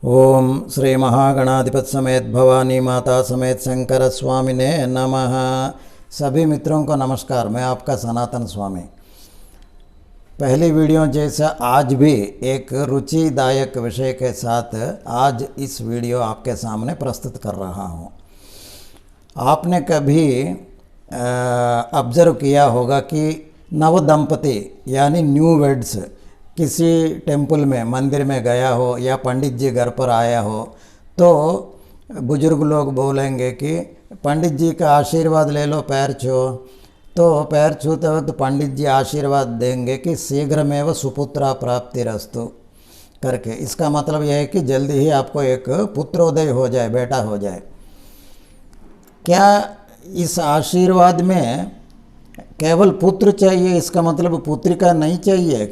ओम श्री महागणाधिपति समेत भवानी माता समेत शंकर स्वामी ने नमः। सभी मित्रों को नमस्कार। मैं आपका सनातन स्वामी। पहली वीडियो जैसा आज भी एक रुचिदायक विषय के साथ आज इस वीडियो आपके सामने प्रस्तुत कर रहा हूँ। आपने कभी ऑब्जर्व किया होगा कि नव दंपति यानी न्यू वेड्स किसी टेम्पल में मंदिर में गया हो या पंडित जी घर पर आया हो तो बुजुर्ग लोग बोलेंगे कि पंडित जी का आशीर्वाद ले लो, पैर छो। तो पैर छूते वक्त पंडित जी आशीर्वाद देंगे कि शीघ्र में वह सुपुत्रा प्राप्तिरस्तु करके। इसका मतलब यह है कि जल्दी ही आपको एक पुत्रोदय हो जाए, बेटा हो जाए। क्या इस आशीर्वाद में केवल पुत्र चाहिए? इसका मतलब पुत्रिका नहीं चाहिए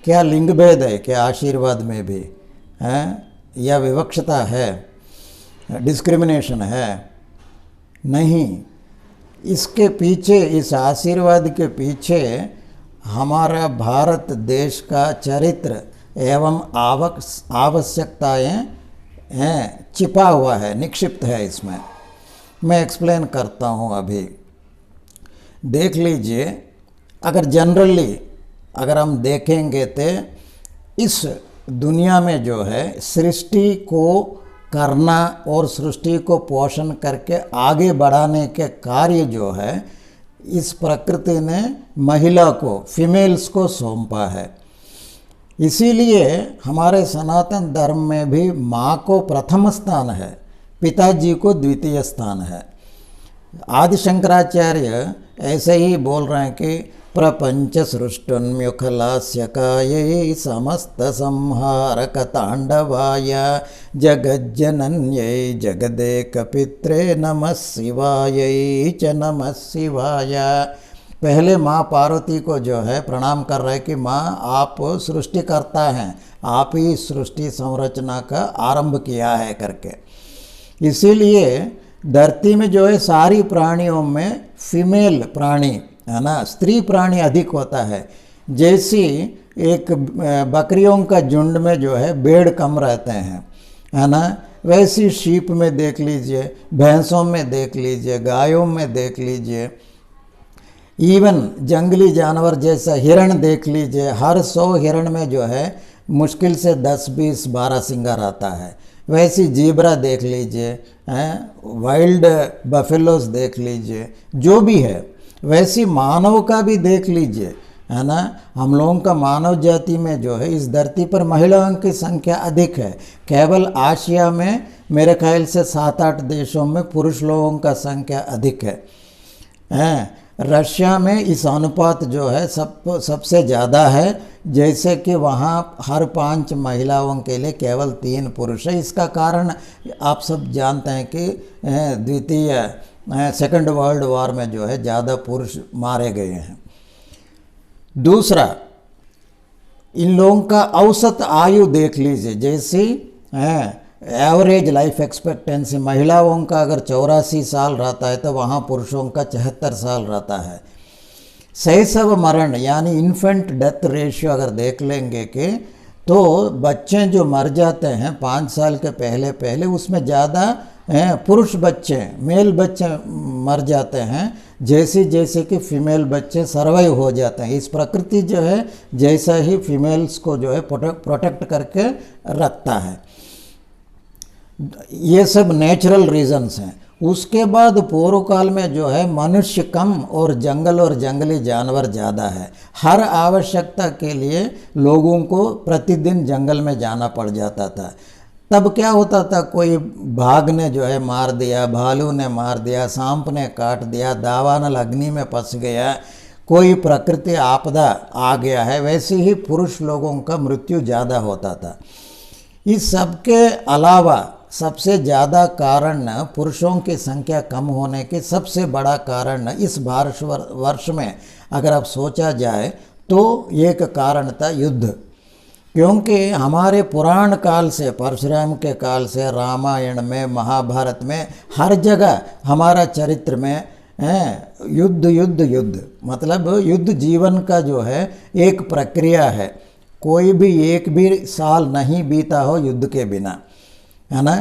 क्या लिंग भेद है? क्या आशीर्वाद में भी है या विवक्षता है, डिस्क्रिमिनेशन है? नहीं। इसके पीछे, इस आशीर्वाद के पीछे हमारा भारत देश का चरित्र एवं आवश्यकताएं हैं, छिपा हुआ है, निक्षिप्त है इसमें। मैं एक्सप्लेन करता हूँ। अभी देख लीजिए, अगर जनरली अगर हम देखेंगे तो इस दुनिया में जो है सृष्टि को करना और सृष्टि को पोषण करके आगे बढ़ाने के कार्य जो है इस प्रकृति ने महिला को, फीमेल्स को सौंपा है। इसीलिए हमारे सनातन धर्म में भी माँ को प्रथम स्थान है, पिताजी को द्वितीय स्थान है। आदि शंकराचार्य ऐसे ही बोल रहे हैं कि प्रपंच सृष्टुन्मुखलास्यकायै समस्त संहारक तांडवाय जगज्जनन्यै जगदेक पित्रे नमः शिवायै च नमः शिवाय। पहले माँ पार्वती को जो है प्रणाम कर रहे हैं कि माँ आप सृष्टि करता हैं, आप ही सृष्टि संरचना का आरंभ किया है करके। इसीलिए धरती में जो है सारी प्राणियों में फीमेल प्राणी है ना, स्त्री प्राणी अधिक होता है। जैसी एक बकरियों का झुंड में जो है भेड़ कम रहते हैं, है ना, वैसी शीप में देख लीजिए, भैंसों में देख लीजिए, गायों में देख लीजिए, इवन जंगली जानवर जैसा हिरण देख लीजिए। हर 100 हिरण में जो है मुश्किल से 10, 20, 12 सिंगा आता है। वैसी जीब्रा देख लीजिए, वाइल्ड बफेलोस देख लीजिए, जो भी है। वैसी मानव का भी देख लीजिए, है ना। हम लोगों का मानव जाति में जो है इस धरती पर महिलाओं की संख्या अधिक है। केवल आशिया में मेरे ख्याल से 7-8 देशों में पुरुष लोगों का संख्या अधिक है। रशिया में इस अनुपात जो है सबसे ज़्यादा है, जैसे कि वहाँ हर 5 महिलाओं के लिए केवल 3 पुरुष है। इसका कारण आप सब जानते हैं कि सेकंड वर्ल्ड वॉर में जो है ज़्यादा पुरुष मारे गए हैं। दूसरा, इन लोगों का औसत आयु देख लीजिए। जैसी एवरेज लाइफ एक्सपेक्टेंसी महिलाओं का अगर 84 साल रहता है तो वहाँ पुरुषों का 74 साल रहता है। शैशव मरण यानी इन्फेंट डेथ रेशियो अगर देख लेंगे कि तो बच्चे जो मर जाते हैं 5 साल के पहले उसमें ज़्यादा पुरुष बच्चे, मेल बच्चे मर जाते हैं, जैसे कि फीमेल बच्चे सर्वाइव हो जाते हैं। इस प्रकृति जो है जैसा ही फीमेल्स को जो है प्रोटेक्ट करके रखता है। ये सब नेचुरल रीजंस हैं। उसके बाद पूर्व काल में जो है मनुष्य कम और जंगली जानवर ज़्यादा है। हर आवश्यकता के लिए लोगों को प्रतिदिन जंगल में जाना पड़ जाता था। तब क्या होता था, कोई बाघ ने जो है मार दिया, भालू ने मार दिया, सांप ने काट दिया, दावानल अग्नि में फंस गया, कोई प्रकृति आपदा आ गया है, वैसे ही पुरुष लोगों का मृत्यु ज़्यादा होता था। इस सब के अलावा सबसे ज़्यादा कारण पुरुषों की संख्या कम होने के सबसे बड़ा कारण इस भारतवर्ष में अगर आप सोचा जाए तो एक कारण था युद्ध। क्योंकि हमारे पुराण काल से, परशुराम के काल से, रामायण में, महाभारत में, हर जगह हमारा चरित्र में युद्ध मतलब युद्ध जीवन का जो है एक प्रक्रिया है। कोई भी एक भी साल नहीं बीता हो युद्ध के बिना, है ना।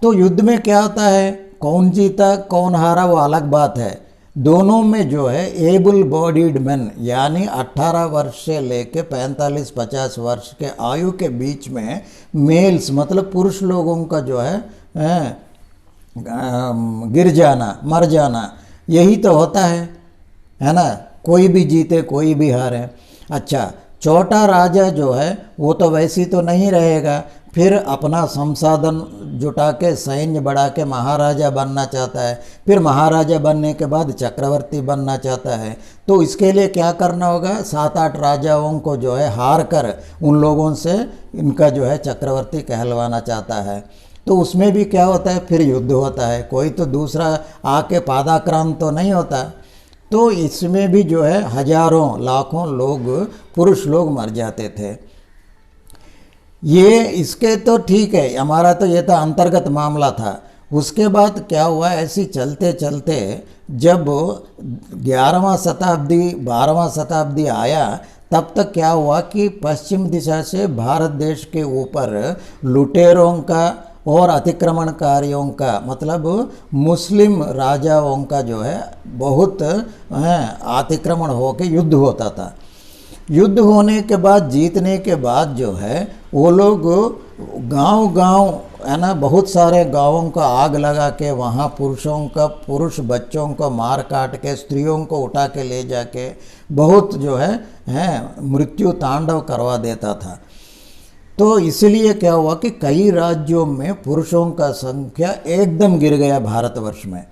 तो युद्ध में क्या होता है, कौन जीता कौन हारा वो अलग बात है। दोनों में जो है एबल बॉडीड मैन यानी 18 वर्ष से लेके 45-50 वर्ष के आयु के बीच में मेल्स मतलब पुरुष लोगों का जो है गिर जाना, मर जाना, यही तो होता है ना। कोई भी जीते कोई भी हारे। अच्छा, छोटा राजा जो है वो तो वैसी तो नहीं रहेगा, फिर अपना संसाधन जुटा के सैन्य बढ़ा के महाराजा बनना चाहता है, फिर महाराजा बनने के बाद चक्रवर्ती बनना चाहता है। तो इसके लिए क्या करना होगा, 7-8 राजाओं को जो है हार कर उन लोगों से इनका जो है चक्रवर्ती कहलवाना चाहता है। तो उसमें भी क्या होता है, फिर युद्ध होता है, कोई तो दूसरा आके पादाक्रांत तो नहीं होता। तो इसमें भी जो है हजारों लाखों लोग पुरुष लोग मर जाते थे। ये इसके तो ठीक है, हमारा तो ये तो अंतर्गत मामला था। उसके बाद क्या हुआ, ऐसी चलते चलते जब 11वां शताब्दी 12वां शताब्दी आया, तब तक क्या हुआ कि पश्चिम दिशा से भारत देश के ऊपर लुटेरों का और अतिक्रमणकारियों का मतलब मुस्लिम राजाओं का जो है बहुत अतिक्रमण होकर युद्ध होता था। युद्ध होने के बाद जीतने के बाद जो है वो लोग गांव-गांव है ना, बहुत सारे गांवों को आग लगा के वहाँ पुरुष बच्चों को मार काट के स्त्रियों को उठा के ले जाके बहुत जो है मृत्यु तांडव करवा देता था। तो इसलिए क्या हुआ कि कई राज्यों में पुरुषों का संख्या एकदम गिर गया भारतवर्ष में।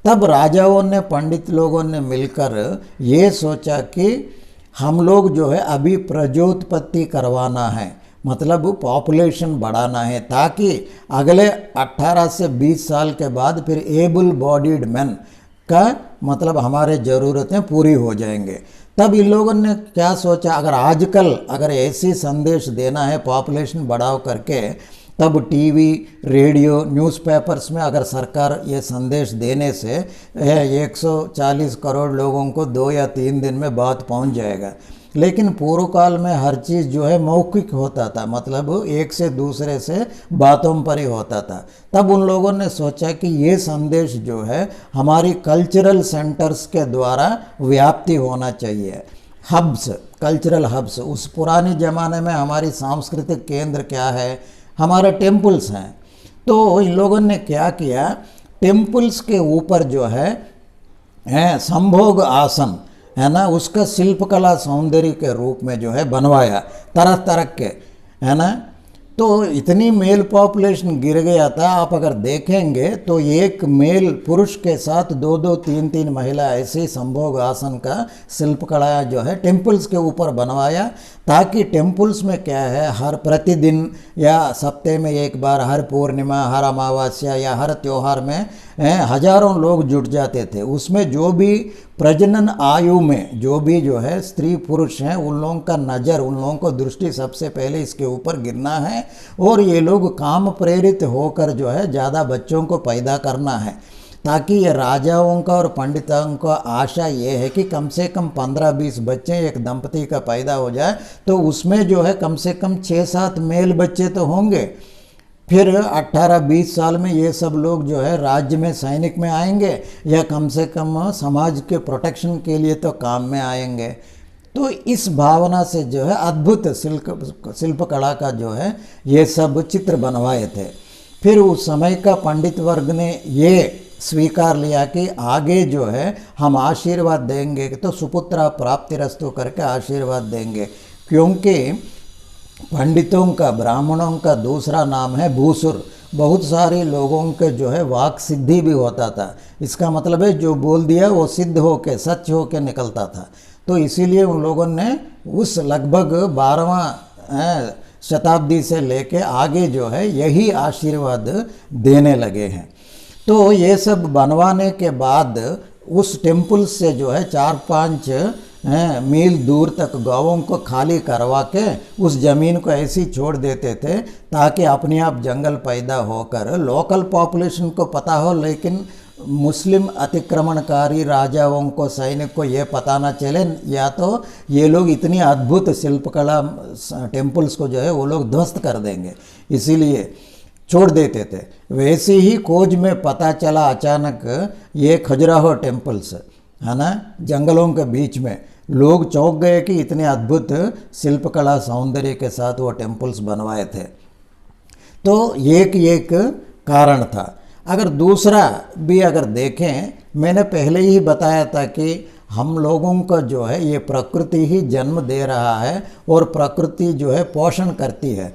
तब राजाओं ने, पंडित लोगों ने मिलकर ये सोचा कि हम लोग जो है अभी प्रजोत्पत्ति करवाना है, मतलब पॉपुलेशन बढ़ाना है, ताकि अगले 18 से 20 साल के बाद फिर एबल बॉडीड मैन का मतलब हमारे ज़रूरतें पूरी हो जाएंगे। तब इन लोगों ने क्या सोचा, अगर ऐसी संदेश देना है पॉपुलेशन बढ़ाओ करके, तब टीवी, रेडियो, न्यूज़पेपर्स में अगर सरकार ये संदेश देने से 140 करोड़ लोगों को 2 या 3 दिन में बात पहुंच जाएगा। लेकिन पूर्व काल में हर चीज़ जो है मौखिक होता था, मतलब एक से दूसरे से बातों पर ही होता था। तब उन लोगों ने सोचा कि ये संदेश जो है हमारी कल्चरल सेंटर्स के द्वारा व्याप्ति होना चाहिए। हब्स, कल्चरल हब्स, उस पुराने ज़माने में हमारी सांस्कृतिक केंद्र क्या है, हमारे टेम्पल्स हैं। तो इन लोगों ने क्या किया, टेम्पल्स के ऊपर जो है संभोग आसन है ना, उसका शिल्पकला सौंदर्य के रूप में जो है बनवाया तरह तरह के, है ना। तो इतनी मेल पॉपुलेशन गिर गया था, आप अगर देखेंगे तो एक मेल पुरुष के साथ 2-2, 3-3 महिला ऐसे संभोग आसन का शिल्पकला जो है टेम्पल्स के ऊपर बनवाया, ताकि टेम्पल्स में क्या है हर प्रतिदिन या सप्ताह में एक बार, हर पूर्णिमा, हर अमावस्या या हर त्यौहार में हजारों लोग जुट जाते थे। उसमें जो भी प्रजनन आयु में जो भी जो है स्त्री पुरुष हैं, उन लोगों का नज़र, उन लोगों को दृष्टि सबसे पहले इसके ऊपर गिरना है, और ये लोग काम प्रेरित होकर जो है ज़्यादा बच्चों को पैदा करना है, ताकि ये राजाओं का और पंडितों का आशा ये है कि कम से कम 15-20 बच्चे एक दंपति का पैदा हो जाए, तो उसमें जो है कम से कम 6-7 मेल बच्चे तो होंगे। फिर 18-20 साल में ये सब लोग जो है राज्य में सैनिक में आएंगे, या कम से कम समाज के प्रोटेक्शन के लिए तो काम में आएंगे। तो इस भावना से जो है अद्भुत शिल्पकला का जो है ये सब चित्र बनवाए थे। फिर उस समय का पंडित वर्ग ने ये स्वीकार लिया कि आगे जो है हम आशीर्वाद देंगे, तो सुपुत्रा प्राप्तिरस्तु करके आशीर्वाद देंगे, क्योंकि पंडितों का, ब्राह्मणों का दूसरा नाम है भूसुर। बहुत सारे लोगों के जो है वाक सिद्धि भी होता था, इसका मतलब है जो बोल दिया वो सिद्ध होके, सच होके निकलता था। तो इसीलिए उन लोगों ने उस लगभग 12वां शताब्दी से लेके आगे जो है यही आशीर्वाद देने लगे हैं। तो ये सब बनवाने के बाद उस टेम्पल से जो है 4-5 मील दूर तक गांवों को खाली करवा के उस ज़मीन को ऐसी छोड़ देते थे, ताकि अपने आप जंगल पैदा होकर लोकल पॉपुलेशन को पता हो, लेकिन मुस्लिम अतिक्रमणकारी राजाओं को, सैनिक को ये पता ना चले, या तो ये लोग इतनी अद्भुत शिल्पकला टेम्पल्स को जो है वो लोग ध्वस्त कर देंगे, इसीलिए छोड़ देते थे। वैसे ही खोज में पता चला अचानक ये खजुराहो टेम्पल्स है ना, जंगलों के बीच में, लोग चौंक गए कि इतने अद्भुत शिल्पकला सौंदर्य के साथ वो टेम्पल्स बनवाए थे। तो एक कारण था। अगर दूसरा भी अगर देखें, मैंने पहले ही बताया था कि हम लोगों का जो है ये प्रकृति ही जन्म दे रहा है और प्रकृति जो है पोषण करती है,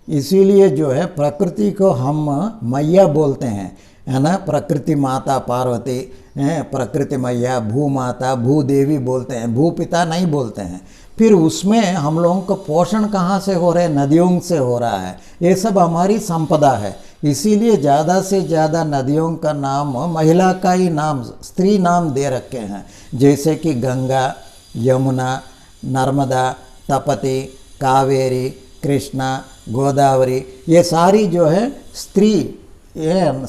इसीलिए जो है प्रकृति को हम मैया बोलते हैं, है ना। प्रकृति माता पार्वती, प्रकृति मैया, भू माता, भू देवी बोलते हैं, भू पिता नहीं बोलते हैं। फिर उसमें हम लोगों का पोषण कहाँ से हो रहा है? नदियों से हो रहा है। ये सब हमारी संपदा है, इसीलिए ज़्यादा से ज़्यादा नदियों का नाम महिला का ही नाम, स्त्री नाम दे रखे हैं, जैसे कि गंगा, यमुना, नर्मदा, तपती, कावेरी, कृष्णा, गोदावरी, ये सारी जो है स्त्री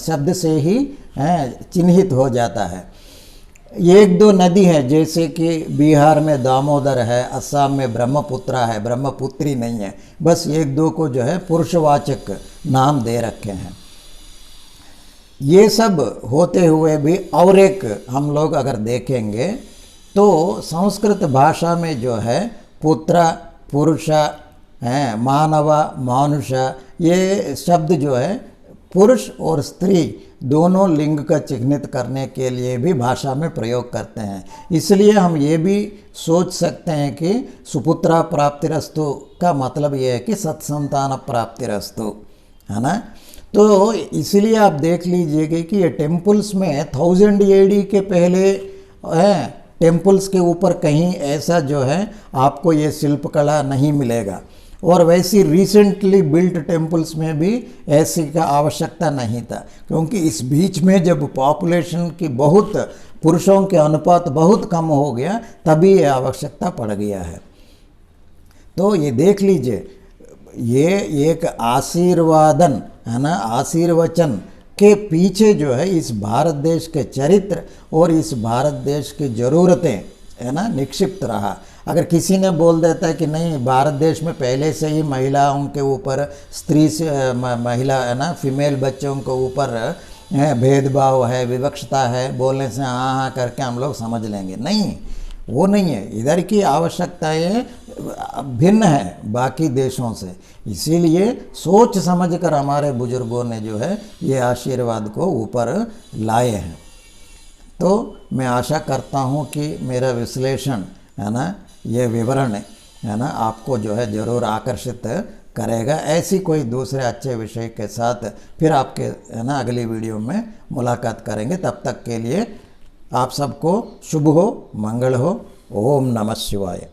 शब्द से ही चिन्हित हो जाता है। एक दो नदी है, जैसे कि बिहार में दामोदर है, असम में ब्रह्मपुत्रा है, ब्रह्मपुत्री नहीं है, बस एक दो को जो है पुरुषवाचक नाम दे रखे हैं। ये सब होते हुए भी और एक हम लोग अगर देखेंगे तो संस्कृत भाषा में जो है पुत्र, पुरुष, मानव, मानुष, ये शब्द जो है पुरुष और स्त्री दोनों लिंग का चिह्नित करने के लिए भी भाषा में प्रयोग करते हैं। इसलिए हम ये भी सोच सकते हैं कि सुपुत्रा प्राप्तिरस्तु का मतलब ये है कि सत्संतान प्राप्तिरस्तु, है ना। तो इसलिए आप देख लीजिएगा कि ये टेम्पल्स में 1000 AD के पहले टेम्पल्स के ऊपर कहीं ऐसा जो है आपको ये शिल्पकला नहीं मिलेगा, और वैसी रिसेंटली बिल्ट टेम्पल्स में भी ऐसी का आवश्यकता नहीं था, क्योंकि इस बीच में जब पॉपुलेशन की बहुत, पुरुषों के अनुपात बहुत कम हो गया, तभी ये आवश्यकता पड़ गया है। तो ये देख लीजिए, ये एक आशीर्वादन है ना, आशीर्वचन के पीछे जो है इस भारत देश के चरित्र और इस भारत देश की ज़रूरतें है ना निक्षिप्त रहा। अगर किसी ने बोल देता है कि नहीं, भारत देश में पहले से ही महिलाओं के ऊपर, स्त्री से महिला है ना, फीमेल बच्चों के ऊपर भेदभाव है, विवक्षता है, बोलने से हाँ हाँ करके हम लोग समझ लेंगे, नहीं, वो नहीं है। इधर की आवश्यकताएं भिन्न है बाकी देशों से, इसीलिए सोच समझकर हमारे बुजुर्गों ने जो है ये आशीर्वाद को ऊपर लाए हैं। तो मैं आशा करता हूँ कि मेरा विश्लेषण है ना, ये विवरण है ना, आपको जो है ज़रूर आकर्षित करेगा। ऐसी कोई दूसरे अच्छे विषय के साथ फिर आपके है ना अगली वीडियो में मुलाकात करेंगे। तब तक के लिए आप सबको शुभ हो, मंगल हो। ओम नमः शिवाय।